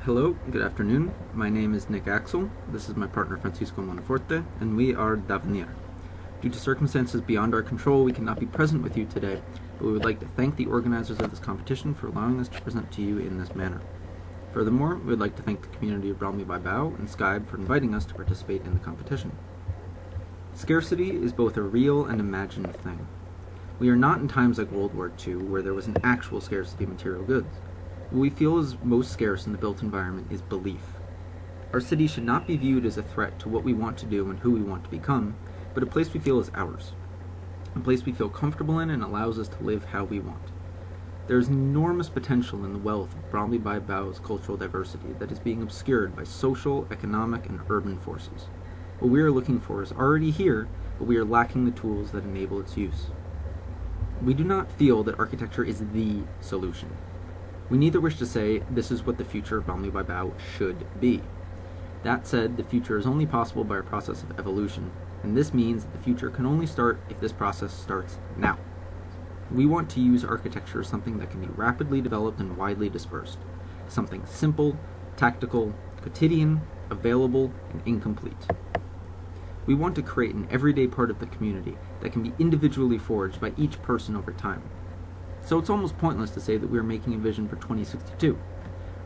Hello, good afternoon. My name is Nick Axel. This is my partner Francisco Monforte, and we are dAvenir. Due to circumstances beyond our control, we cannot be present with you today, but we would like to thank the organizers of this competition for allowing us to present to you in this manner. Furthermore, we would like to thank the community of Bromley by Bow and Skype for inviting us to participate in the competition. Scarcity is both a real and imagined thing. We are not in times like World War II, where there was an actual scarcity of material goods. What we feel is most scarce in the built environment is belief. Our city should not be viewed as a threat to what we want to do and who we want to become, but a place we feel is ours. A place we feel comfortable in and allows us to live how we want. There is enormous potential in the wealth of Bromley by Bow's cultural diversity that is being obscured by social, economic, and urban forces. What we are looking for is already here, but we are lacking the tools that enable its use. We do not feel that architecture is the solution. We neither wish to say, this is what the future of Bromley by Bow should be. That said, the future is only possible by a process of evolution, and this means that the future can only start if this process starts now. We want to use architecture as something that can be rapidly developed and widely dispersed. Something simple, tactical, quotidian, available, and incomplete. We want to create an everyday part of the community that can be individually forged by each person over time. So it's almost pointless to say that we are making a vision for 2062.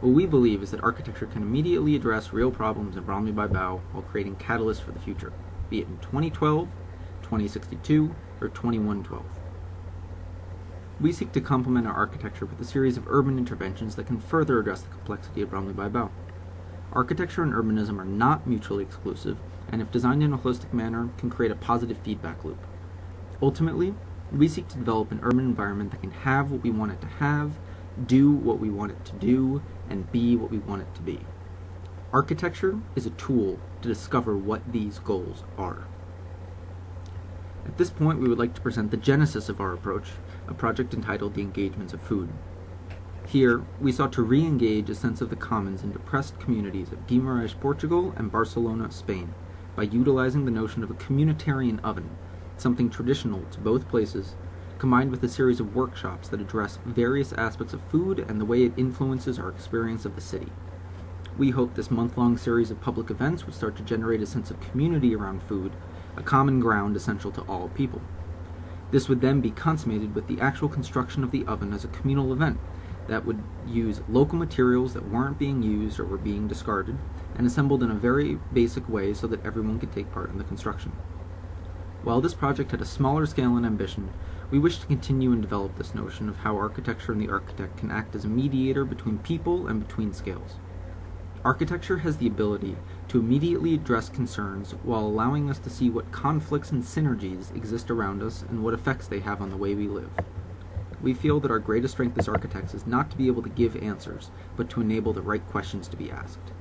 What we believe is that architecture can immediately address real problems in Bromley by Bow while creating catalysts for the future, be it in 2012, 2062, or 2112. We seek to complement our architecture with a series of urban interventions that can further address the complexity of Bromley by Bow. Architecture and urbanism are not mutually exclusive, and if designed in a holistic manner, can create a positive feedback loop. Ultimately, we seek to develop an urban environment that can have what we want it to have, do what we want it to do, and be what we want it to be. Architecture is a tool to discover what these goals are. At this point, we would like to present the genesis of our approach, a project entitled The Engagements of Food. Here, we sought to re-engage a sense of the commons in depressed communities of Guimarães, Portugal, and Barcelona, Spain, by utilizing the notion of a communitarian oven, something traditional to both places, combined with a series of workshops that address various aspects of food and the way it influences our experience of the city. We hope this month-long series of public events would start to generate a sense of community around food, a common ground essential to all people. This would then be consummated with the actual construction of the oven as a communal event that would use local materials that weren't being used or were being discarded, and assembled in a very basic way so that everyone could take part in the construction. While this project had a smaller scale and ambition, we wish to continue and develop this notion of how architecture and the architect can act as a mediator between people and between scales. Architecture has the ability to immediately address concerns while allowing us to see what conflicts and synergies exist around us and what effects they have on the way we live. We feel that our greatest strength as architects is not to be able to give answers, but to enable the right questions to be asked.